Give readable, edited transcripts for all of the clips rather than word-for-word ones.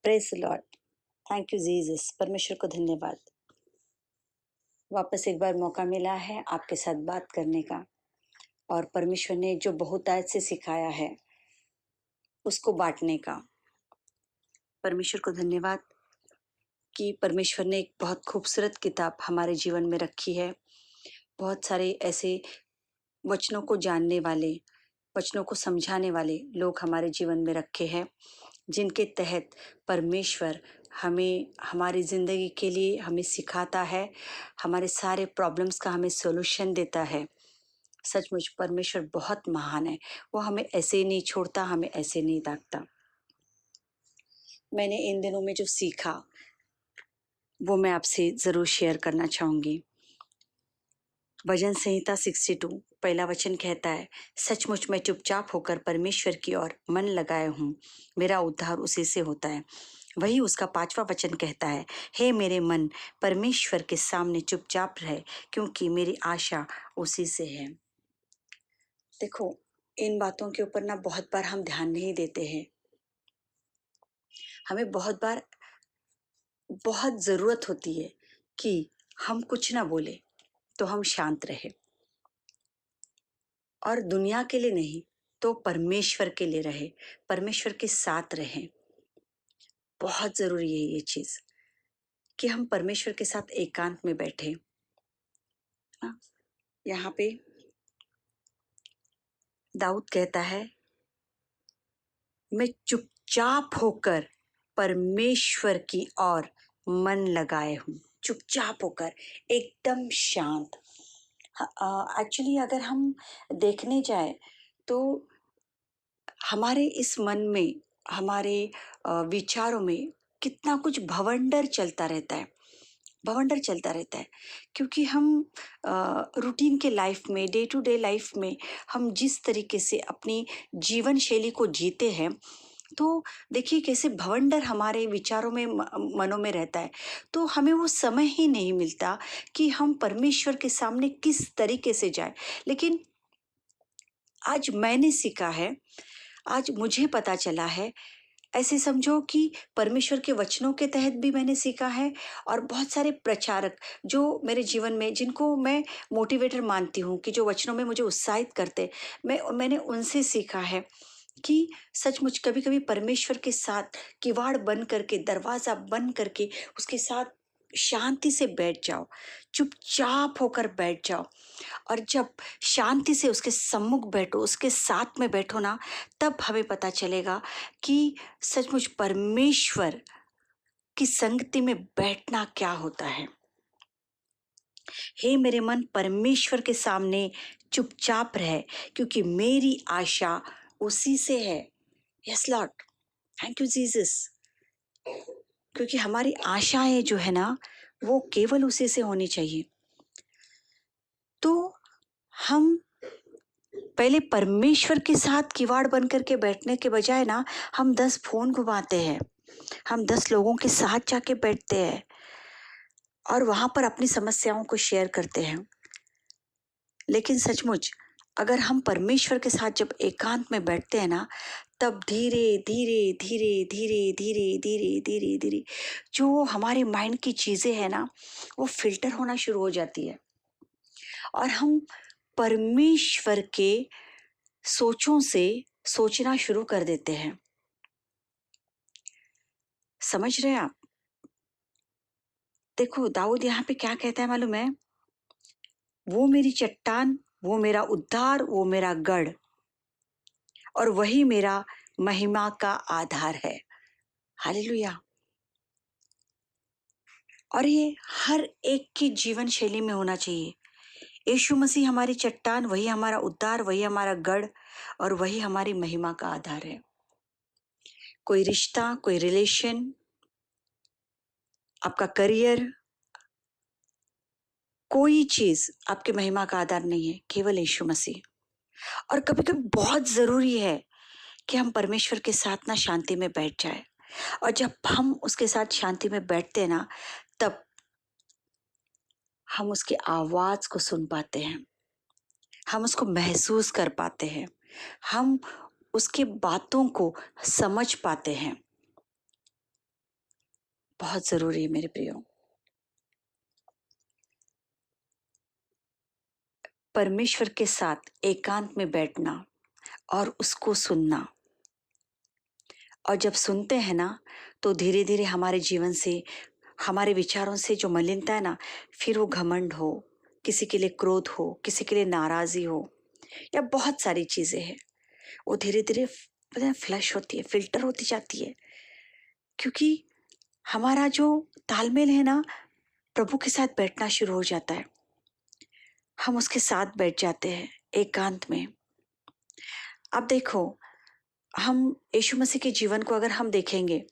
Praise Lord. Thank you Jesus. परमेश्वर को धन्यवाद। वापस एक बार मौका मिला है आपके साथ बात करने का, और परमेश्वर ने जो बहुतायत से सिखाया है उसको बांटने का। परमेश्वर को धन्यवाद कि परमेश्वर ने एक बहुत खूबसूरत किताब हमारे जीवन में रखी है। बहुत सारे ऐसे वचनों को जानने वाले, वचनों को समझाने वाले लोग हमारे जीवन में रखे हैं, जिनके तहत परमेश्वर हमें हमारी ज़िंदगी के लिए हमें सिखाता है, हमारे सारे प्रॉब्लम्स का हमें सॉल्यूशन देता है। सचमुच परमेश्वर बहुत महान है। वो हमें ऐसे ही नहीं छोड़ता, हमें ऐसे नहीं दागता। मैंने इन दिनों में जो सीखा वो मैं आपसे ज़रूर शेयर करना चाहूँगी। भजन संहिता 62 पहला वचन कहता है, सचमुच मैं चुपचाप होकर परमेश्वर की ओर मन लगाए हूँ, मेरा उद्धार उसी से होता है। वही उसका पांचवा वचन कहता है, हे मेरे मन परमेश्वर के सामने चुपचाप रहे, क्योंकि मेरी आशा उसी से है। देखो, इन बातों के ऊपर ना बहुत बार हम ध्यान नहीं देते हैं। हमें बहुत बार बहुत ज़रूरत होती है कि हम कुछ ना बोले तो हम शांत रहे, और दुनिया के लिए नहीं तो परमेश्वर के लिए रहे, परमेश्वर के साथ रहें। बहुत ज़रूरी है ये चीज़ कि हम परमेश्वर के साथ एकांत में बैठे। यहाँ पे दाऊद कहता है, मैं चुपचाप होकर परमेश्वर की ओर मन लगाए हूँ। चुपचाप होकर, एकदम शांत। एक्चुअली अगर हम देखने जाए तो हमारे इस मन में, हमारे विचारों में कितना कुछ भवंडर चलता रहता है, भवंडर चलता रहता है। क्योंकि हम रूटीन के लाइफ में, डे टू डे लाइफ में हम जिस तरीके से अपनी जीवन शैली को जीते हैं, तो देखिए कैसे भवंडर हमारे विचारों में, मनों में रहता है। तो हमें वो समय ही नहीं मिलता कि हम परमेश्वर के सामने किस तरीके से जाए। लेकिन आज मैंने सीखा है, आज मुझे पता चला है, ऐसे समझो कि परमेश्वर के वचनों के तहत भी मैंने सीखा है, और बहुत सारे प्रचारक जो मेरे जीवन में, जिनको मैं मोटिवेटर मानती हूँ, कि जो वचनों में मुझे उत्साहित करते, मैंने उनसे सीखा है कि सचमुच कभी कभी परमेश्वर के साथ किवाड़ बंद करके, दरवाज़ा बंद करके उसके साथ शांति से बैठ जाओ, चुपचाप होकर बैठ जाओ। और जब शांति से उसके सम्मुख बैठो, उसके साथ में बैठो ना, तब हमें पता चलेगा कि सचमुच परमेश्वर की संगति में बैठना क्या होता है। हे मेरे मन परमेश्वर के सामने चुपचाप रहे, क्योंकि मेरी आशा उसी से है। Yes Lord, thank you Jesus. क्योंकि हमारी आशाएं जो है ना, वो केवल उसी से होनी चाहिए। तो हम पहले परमेश्वर के साथ किवाड़ बन करके बैठने के बजाय ना, हम 10 फोन घुमाते हैं, हम 10 लोगों के साथ जाके बैठते हैं और वहां पर अपनी समस्याओं को शेयर करते हैं। लेकिन सचमुच अगर हम परमेश्वर के साथ जब एकांत में बैठते हैं ना, तब धीरे धीरे धीरे धीरे धीरे धीरे धीरे धीरे जो हमारे माइंड की चीजें हैं ना, वो फिल्टर होना शुरू हो जाती है, और हम परमेश्वर के सोचों से सोचना शुरू कर देते हैं। समझ रहे हैं आप? देखो दाऊद यहाँ पे क्या कहता है मालूम है, वो मेरी चट्टान, वो मेरा उद्धार, वो मेरा गढ़, और वही मेरा महिमा का आधार है। हालेलुया। और ये हर एक की जीवन शैली में होना चाहिए। यीशु मसीह हमारी चट्टान, वही हमारा उद्धार, वही हमारा गढ़, और वही हमारी महिमा का आधार है। कोई रिश्ता, कोई रिलेशन, आपका करियर, कोई चीज आपकी महिमा का आधार नहीं है, केवल यीशु मसीह। और कभी कभी बहुत जरूरी है कि हम परमेश्वर के साथ ना शांति में बैठ जाए, और जब हम उसके साथ शांति में बैठते हैं ना, तब हम उसकी आवाज को सुन पाते हैं, हम उसको महसूस कर पाते हैं, हम उसकी बातों को समझ पाते हैं। बहुत ज़रूरी है मेरे प्रियो। परमेश्वर के साथ एकांत में बैठना और उसको सुनना, और जब सुनते हैं ना तो धीरे धीरे हमारे जीवन से, हमारे विचारों से जो मलिनता है ना, फिर वो घमंड हो, किसी के लिए क्रोध हो, किसी के लिए नाराज़ी हो, या बहुत सारी चीज़ें हैं, वो धीरे धीरे पता है फ्लश होती है, फिल्टर होती जाती है। क्योंकि हमारा जो तालमेल है ना, प्रभु के साथ बैठना शुरू हो जाता है। हम उसके साथ बैठ जाते हैं एकांत में। अब देखो, हम यीशु मसीह के जीवन को अगर हम देखेंगे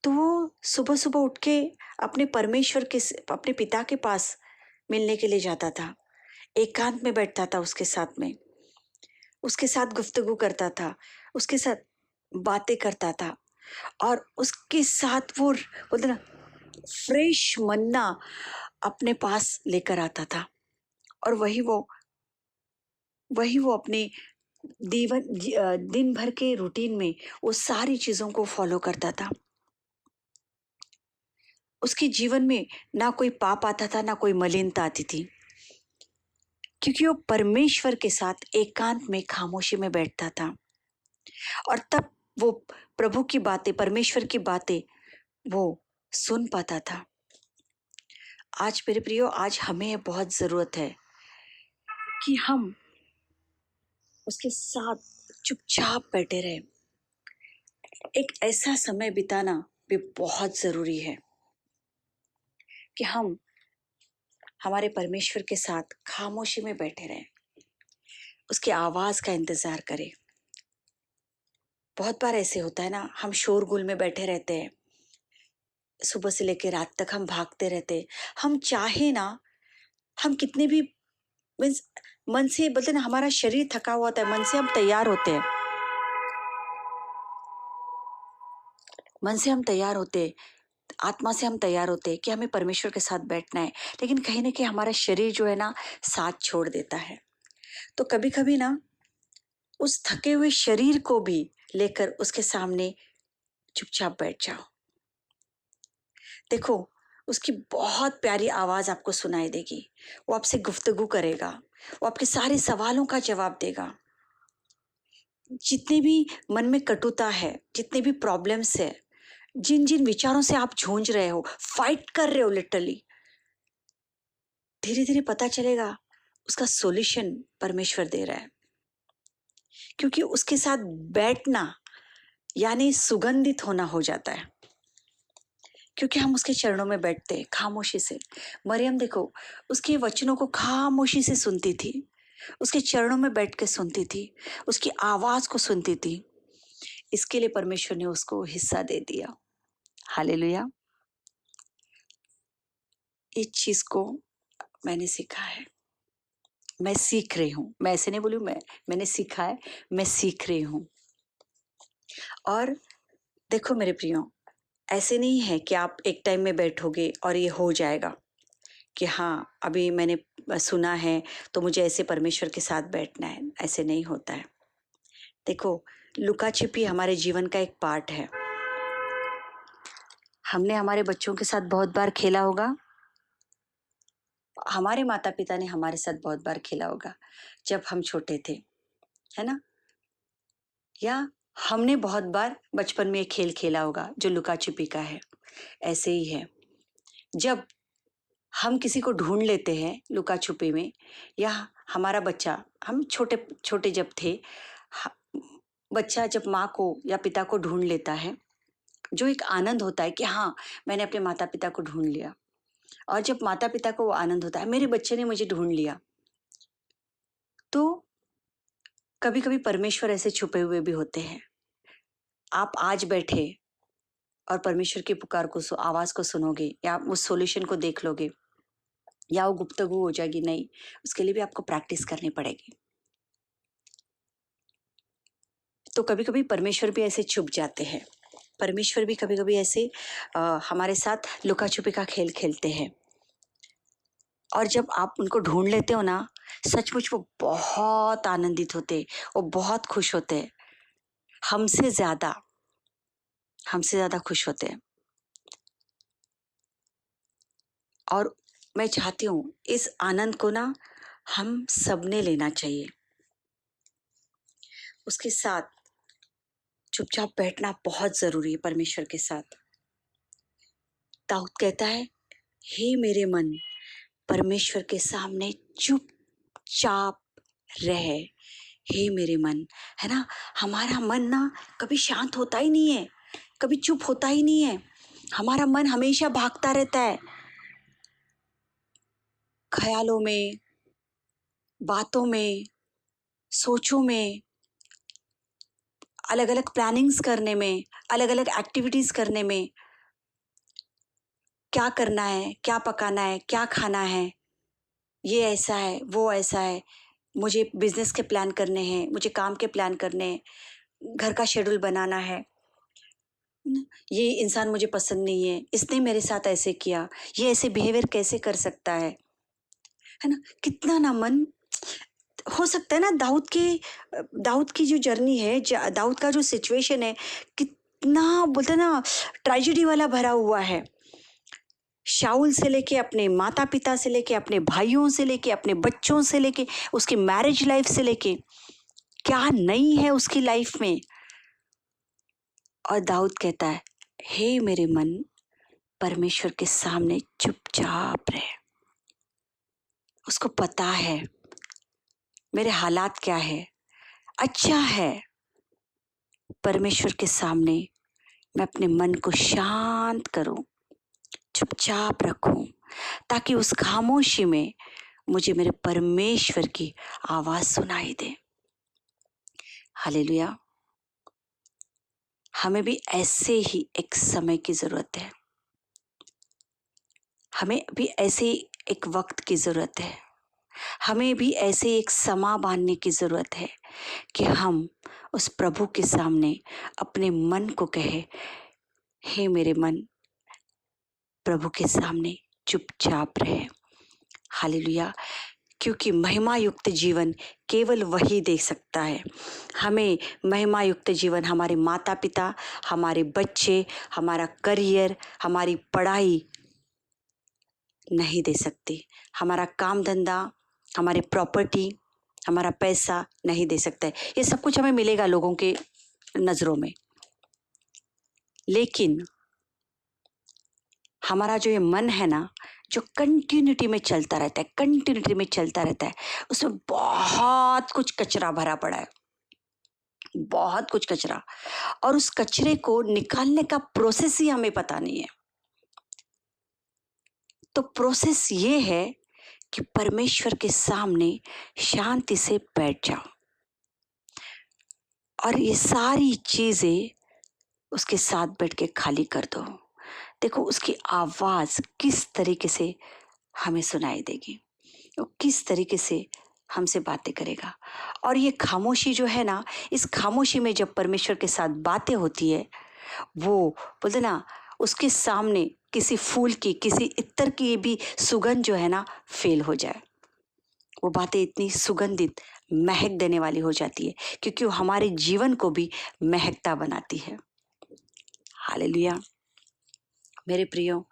तो वो सुबह सुबह उठ के अपने परमेश्वर के अपने पिता के पास मिलने के लिए जाता था, एकांत में बैठता था उसके साथ में, उसके साथ गुफ्तगू करता था, उसके साथ बातें करता था, और उसके साथ वो बोलते ना फ्रेश मन्ना अपने पास लेकर आता था, और वही वो अपने दिन भर के रूटीन में वो सारी चीज़ों को फॉलो करता था। उसके जीवन में ना कोई पाप आता था, ना कोई मलिनता आती थी, क्योंकि वो परमेश्वर के साथ एकांत में खामोशी में बैठता था, और तब वो प्रभु की बातें, परमेश्वर की बातें वो सुन पाता था। आज मेरे प्रियो, आज हमें बहुत ज़रूरत है कि हम उसके साथ चुपचाप बैठे रहें। एक ऐसा समय बिताना भी बहुत ज़रूरी है कि हम हमारे परमेश्वर के साथ खामोशी में बैठे रहें, उसकी आवाज़ का इंतज़ार करें। बहुत बार ऐसे होता है ना, हम शोरगुल में बैठे रहते हैं, सुबह से लेकर रात तक हम भागते रहते हैं। हम चाहे ना, हम कितने भी मीन्स मन से बोलते ना, हमारा शरीर थका हुआ होता है, मन से हम तैयार होते हैं, मन से हम तैयार होते हैं, आत्मा से हम तैयार होते हैं कि हमें परमेश्वर के साथ बैठना है, लेकिन कहीं ना कहीं हमारा शरीर जो है ना साथ छोड़ देता है। तो कभी कभी ना उस थके हुए शरीर को भी लेकर उसके सामने चुपचाप बैठ जाओ। देखो, उसकी बहुत प्यारी आवाज आपको सुनाई देगी, वो आपसे गुफ्तगू करेगा, वो आपके सारे सवालों का जवाब देगा। जितने भी मन में कटुता है, जितने भी प्रॉब्लम्स है, जिन जिन विचारों से आप झूंझ रहे हो, फाइट कर रहे हो लिटरली, धीरे धीरे पता चलेगा उसका सॉल्यूशन परमेश्वर दे रहा है। क्योंकि उसके साथ बैठना यानी सुगंधित होना हो जाता है, क्योंकि हम उसके चरणों में बैठते हैं खामोशी से। मरियम देखो, उसके वचनों को खामोशी से सुनती थी, उसके चरणों में बैठ के सुनती थी, उसकी आवाज को सुनती थी। इसके लिए परमेश्वर ने उसको हिस्सा दे दिया। हालेलुया। इस चीज को मैंने सीखा है, मैं सीख रही हूँ। मैं ऐसे नहीं बोलूँ, मैंने सीखा है, मैं सीख रही हूँ। और देखो मेरे प्रियो, ऐसे नहीं है कि आप एक टाइम में बैठोगे और ये हो जाएगा कि हाँ अभी मैंने सुना है तो मुझे ऐसे परमेश्वर के साथ बैठना है। ऐसे नहीं होता है। देखो, लुका छिपी हमारे जीवन का एक पार्ट है। हमने हमारे बच्चों के साथ बहुत बार खेला होगा, हमारे माता पिता ने हमारे साथ बहुत बार खेला होगा जब हम छोटे थे, है ना? या हमने बहुत बार बचपन में एक खेल खेला होगा जो लुका छिपी का है। ऐसे ही है, जब हम किसी को ढूंढ लेते हैं लुका छुपी में, या हमारा बच्चा, हम छोटे छोटे जब थे, बच्चा जब माँ को या पिता को ढूंढ लेता है, जो एक आनंद होता है कि हाँ मैंने अपने माता पिता को ढूंढ लिया, और जब माता पिता को वो आनंद होता है मेरे बच्चे ने मुझे ढूंढ लिया, तो कभी कभी परमेश्वर ऐसे छुपे हुए भी होते हैं। आप आज बैठे और परमेश्वर की पुकार को, आवाज को सुनोगे, या आप उस सॉल्यूशन को देख लोगे, या वो गुप्तगू हो जाएगी, नहीं, उसके लिए भी आपको प्रैक्टिस करनी पड़ेगी। तो कभी कभी परमेश्वर भी ऐसे छुप जाते हैं, परमेश्वर भी कभी कभी ऐसे हमारे साथ लुका छुपी का खेल खेलते हैं, और जब आप उनको ढूंढ लेते हो ना, सचमुच वो बहुत आनंदित होते, वो बहुत खुश होते, हमसे ज्यादा हमसे ज्यादा खुश होते हैं। और मैं चाहती हूँ इस आनंद को ना हम सबने लेना चाहिए। उसके साथ चुपचाप बैठना बहुत ज़रूरी है परमेश्वर के साथ। दाऊद कहता है, हे मेरे मन, परमेश्वर के सामने चुपचाप रह। हे मेरे मन, है ना, हमारा मन ना कभी शांत होता ही नहीं है, कभी चुप होता ही नहीं है। हमारा मन हमेशा भागता रहता है, ख्यालों में, बातों में, सोचों में, अलग अलग प्लानिंग्स करने में, अलग अलग एक्टिविटीज़ करने में। क्या करना है, क्या पकाना है, क्या खाना है, ये ऐसा है, वो ऐसा है, मुझे बिजनेस के प्लान करने हैं, मुझे काम के प्लान करने हैं, घर का शेड्यूल बनाना है। ये इंसान मुझे पसंद नहीं है, इसने मेरे साथ ऐसे किया, ये ऐसे बिहेवियर कैसे कर सकता है ना। कितना ना मन, हो सकता है ना दाऊद की जो जर्नी है, दाऊद का जो सिचुएशन है, कितना बोलते ना ट्रेजेडी वाला भरा हुआ है। शाऊल से लेके, अपने माता पिता से लेके, अपने भाइयों से लेके, अपने बच्चों से लेके, उसकी मैरिज लाइफ से लेके, क्या नहीं है उसकी लाइफ में। और दाऊद कहता है, हे मेरे मन, परमेश्वर के सामने चुपचाप रहे। उसको पता है मेरे हालात क्या है। अच्छा है परमेश्वर के सामने मैं अपने मन को शांत करूं, चुपचाप रखूं, ताकि उस खामोशी में मुझे मेरे परमेश्वर की आवाज सुनाई दे। हालेलुया। हमें भी ऐसे ही एक समय की जरूरत है, हमें भी ऐसे एक वक्त की जरूरत है, हमें भी ऐसे एक समा बांधने की जरूरत है कि हम उस प्रभु के सामने अपने मन को कहे, हे मेरे मन, प्रभु के सामने चुपचाप रहे। हालेलुया। क्योंकि महिमा युक्त जीवन केवल वही दे सकता है। हमें महिमा युक्त जीवन हमारे माता पिता, हमारे बच्चे, हमारा करियर, हमारी पढ़ाई नहीं दे सकती। हमारा काम धंधा, हमारी प्रॉपर्टी, हमारा पैसा नहीं दे सकता है। ये सब कुछ हमें मिलेगा लोगों के नज़रों में, लेकिन हमारा जो ये मन है ना, जो कंटिन्यूटी में चलता रहता है, कंटिन्यूटी में चलता रहता है, उसमें बहुत कुछ कचरा भरा पड़ा है, बहुत कुछ कचरा। और उस कचरे को निकालने का प्रोसेस ही हमें पता नहीं है। तो प्रोसेस ये है कि परमेश्वर के सामने शांति से बैठ जाओ और ये सारी चीजें उसके साथ बैठ के खाली कर दो। देखो उसकी आवाज किस तरीके से हमें सुनाई देगी, वो किस तरीके से हमसे बातें करेगा। और ये खामोशी जो है ना, इस खामोशी में जब परमेश्वर के साथ बातें होती है, वो बोलते ना, उसके सामने किसी फूल की, किसी इत्र की भी सुगंध जो है ना फेल हो जाए। वो बातें इतनी सुगंधित, महक देने वाली हो जाती है, क्योंकि वो हमारे जीवन को भी महकता बनाती है। हालेलुया। मेरे प्रियो,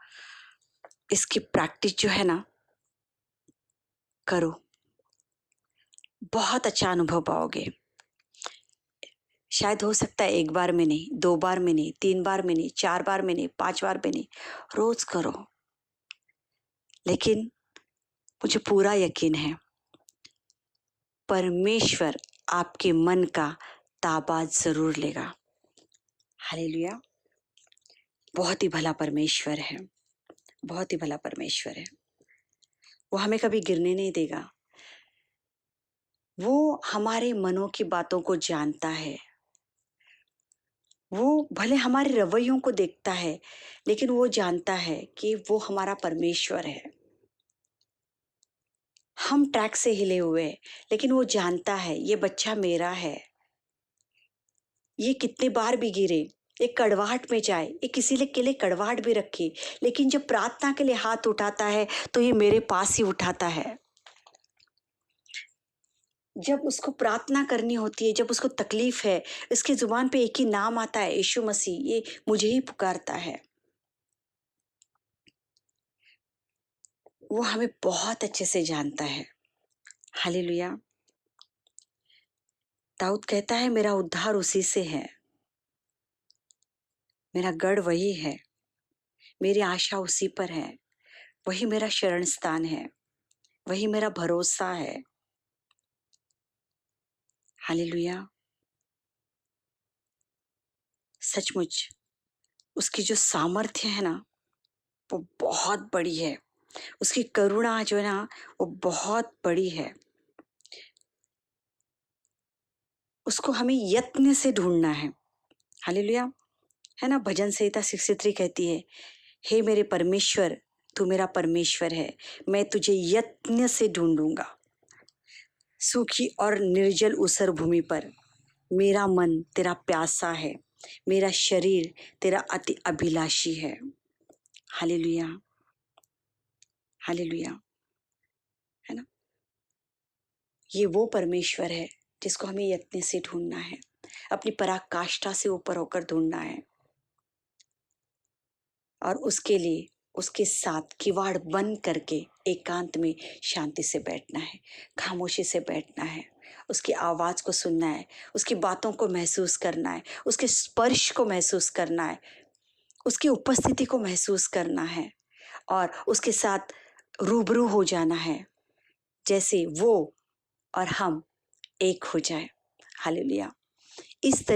इसकी प्रैक्टिस जो है ना, करो, बहुत अच्छा अनुभव पाओगे। शायद हो सकता है 1 बार में नहीं, 2 बार में नहीं, 3 बार में नहीं, 4 बार में नहीं, 5 बार में नहीं, रोज करो। लेकिन मुझे पूरा यकीन है परमेश्वर आपके मन का ताबा जरूर लेगा। हालेलुया। बहुत ही भला परमेश्वर है, बहुत ही भला परमेश्वर है। वो हमें कभी गिरने नहीं देगा। वो हमारे मनों की बातों को जानता है। वो भले हमारे रवैयों को देखता है, लेकिन वो जानता है कि वो हमारा परमेश्वर है। हम ट्रैक से हिले हुए हैं, लेकिन वो जानता है ये बच्चा मेरा है। ये कितने बार भी गिरे, एक कड़वाहट में जाए, ये किसी के लिए कड़वाहट भी रखे, लेकिन जब प्रार्थना के लिए हाथ उठाता है तो ये मेरे पास ही उठाता है। जब उसको प्रार्थना करनी होती है, जब उसको तकलीफ है, इसकी जुबान पे एक ही नाम आता है, यीशु मसीह, ये मुझे ही पुकारता है। वो हमें बहुत अच्छे से जानता है। हालेलुया। दाऊद कहता है मेरा उद्धार उसी से है, मेरा गढ़ वही है, मेरी आशा उसी पर है, वही मेरा शरण स्थान है, वही मेरा भरोसा है। हालेलुया। सचमुच उसकी जो सामर्थ्य है ना वो बहुत बड़ी है, उसकी करुणा जो है ना वो बहुत बड़ी है। उसको हमें यत्न से ढूंढना है। हालेलुया। है ना, भजन संहिता 63 कहती है, हे मेरे परमेश्वर तू मेरा परमेश्वर है, मैं तुझे यत्न से ढूंढूंगा। सूखी और निर्जल ऊसर भूमि पर मेरा मन तेरा प्यासा है, मेरा शरीर तेरा अति अभिलाषी है। हालेलुया। हालेलुया। है ना, ये वो परमेश्वर है जिसको हमें यत्न से ढूंढना है, अपनी पराकाष्ठा से ऊपर होकर ढूंढना है, और उसके लिए उसके साथ किवाड़ बंद करके एकांत में शांति से बैठना है, खामोशी से बैठना है, उसकी आवाज़ को सुनना है, उसकी बातों को महसूस करना है, उसके स्पर्श को महसूस करना है, उसकी उपस्थिति को महसूस करना है, और उसके साथ रूबरू हो जाना है, जैसे वो और हम एक हो जाए। हालेलुया। इस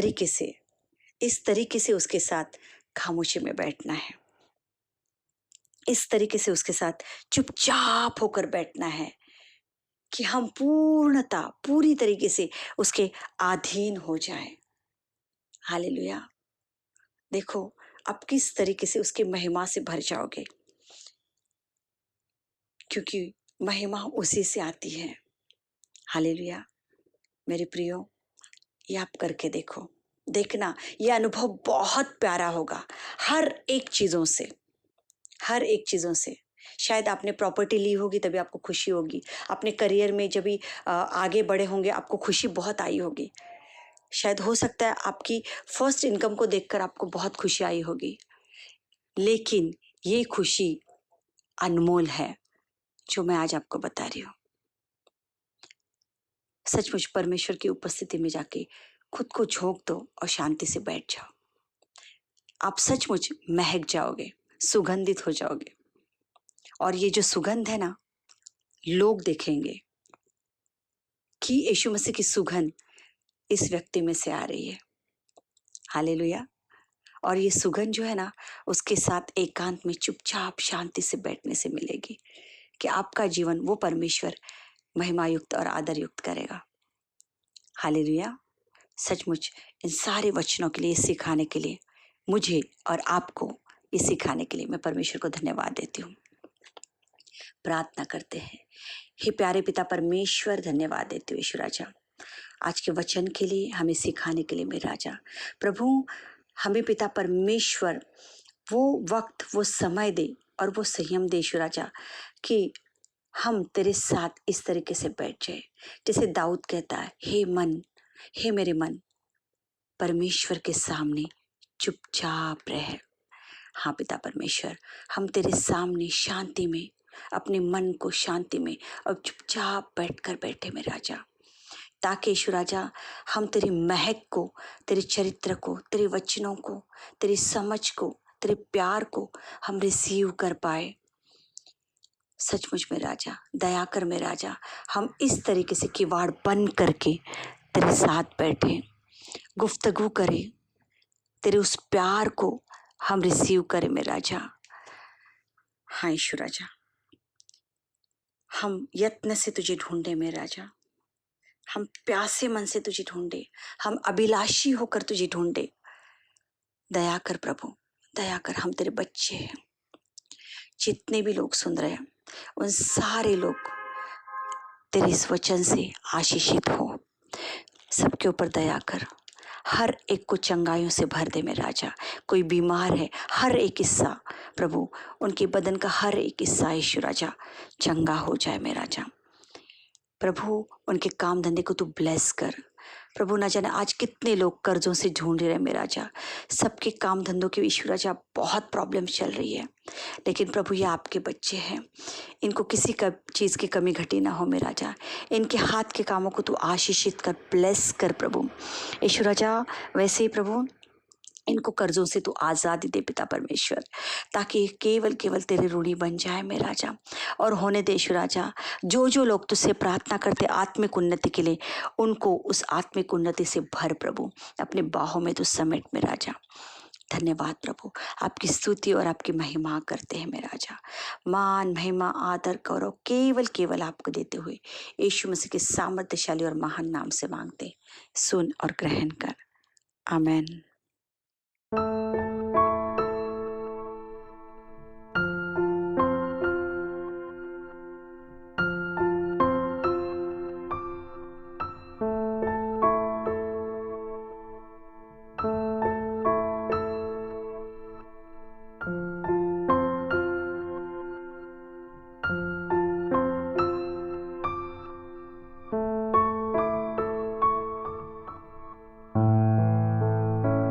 तरीके से उसके साथ खामोशी में बैठना है, इस तरीके से उसके साथ चुपचाप होकर बैठना है कि हम पूरी तरीके से उसके अधीन हो जाए। हालेलुया। देखो आप किस तरीके से उसकी महिमा से भर जाओगे, क्योंकि महिमा उसी से आती है। हालेलुया। मेरे प्रियो, ये आप करके देखो, देखना ये अनुभव बहुत प्यारा होगा। हर एक चीज़ों से, हर एक चीज़ों से। शायद आपने प्रॉपर्टी ली होगी तभी आपको खुशी होगी, अपने करियर में जब भी आगे बढ़े होंगे आपको खुशी बहुत आई होगी। शायद हो सकता है आपकी फर्स्ट इनकम को देखकर आपको बहुत खुशी आई होगी, लेकिन ये खुशी अनमोल है जो मैं आज आपको बता रही हूँ। सचमुच परमेश्वर की उपस्थिति में जाके खुद को झोंक दो और शांति से बैठ जाओ। आप सचमुच महक जाओगे, सुगंधित हो जाओगे, और ये जो सुगंध है ना, लोग देखेंगे कि यीशु मसीह की सुगंध इस व्यक्ति में से आ रही है। हालेलुया। और ये सुगंध जो है ना, उसके साथ एकांत में चुपचाप शांति से बैठने से मिलेगी कि आपका जीवन वो परमेश्वर महिमा युक्त और आदर युक्त करेगा। हालेलुया। सचमुच इन सारे वचनों के लिए, सिखाने के लिए, मुझे और आपको ये सिखाने के लिए मैं परमेश्वर को धन्यवाद देती हूँ। प्रार्थना करते हैं। हे प्यारे पिता परमेश्वर, धन्यवाद देती हूँ यीशु राजा आज के वचन के लिए, हमें सिखाने के लिए मेरे राजा। प्रभु हमें पिता परमेश्वर वो वक्त, वो समय दे और वो संयम दे यीशु राजा कि हम तेरे साथ इस तरीके से बैठ जाए, जैसे दाऊद कहता है, हे मन, हे मेरे मन, परमेश्वर के सामने चुपचाप रह। हाँ पिता परमेश्वर, हम तेरे सामने शांति में, अपने मन को शांति में और चुपचाप बैठकर बैठे मेरे राजा, ताकि यीशु राजा हम तेरी महक को, तेरे चरित्र को, तेरे वचनों को, तेरी समझ को, तेरे प्यार को हम रिसीव कर पाए। सचमुच में राजा दया कर मेरे राजा, हम इस तरीके से किवाड़ बंद करके तेरे साथ बैठे, गुफ्तगू करें, तेरे उस प्यार को हम रिसीव करें मेरे राजा। हाँ यीशु राजा, हम यत्न से तुझे ढूंढे मेरे राजा, हम प्यासे मन से तुझे ढूंढे, हम अभिलाषी होकर तुझे ढूंढे। दया कर प्रभु, दया कर, हम तेरे बच्चे हैं। जितने भी लोग सुन रहे हैं उन सारे लोग तेरे इस वचन से आशीषित हो। सबके ऊपर दया कर, हर एक को चंगाइयों से भर दे मेरे राजा। कोई बीमार है, हर एक हिस्सा प्रभु, उनके बदन का हर एक हिस्सा यीशु राजा चंगा हो जाए मेरे राजा। प्रभु उनके काम धंधे को तू ब्लेस कर, प्रभु ना जाने आज कितने लोग कर्जों से झूझ रहे हैं मेरा राजा, सबके काम धंधों के ईश्वर राजा बहुत प्रॉब्लम चल रही है, लेकिन प्रभु ये आपके बच्चे हैं, इनको किसी का चीज़ की कमी घटी ना हो मेरा राजा। इनके हाथ के कामों को तू आशीषित कर, ब्लेस कर प्रभु ईश्वर राजा। वैसे ही प्रभु इनको कर्जों से तू आज़ादी दे पिता परमेश्वर, ताकि ये केवल केवल तेरे ऋणी बन जाए मेरा राजा। और होने दे ईश्वर राजा, जो जो लोग तुझसे प्रार्थना करते आत्मिक उन्नति के लिए, उनको उस आत्मिक उन्नति से भर प्रभु, अपने बाहों में तू समेट मेरा राजा। धन्यवाद प्रभु, आपकी स्तुति और आपकी महिमा करते हैं मेरा राजा। मान महिमा आदर गौरव केवल केवल आपको देते हुए यीशु मसीह के सामर्थ्यशाली और महान नाम से मांगते, सुन और ग्रहण कर, आमेन।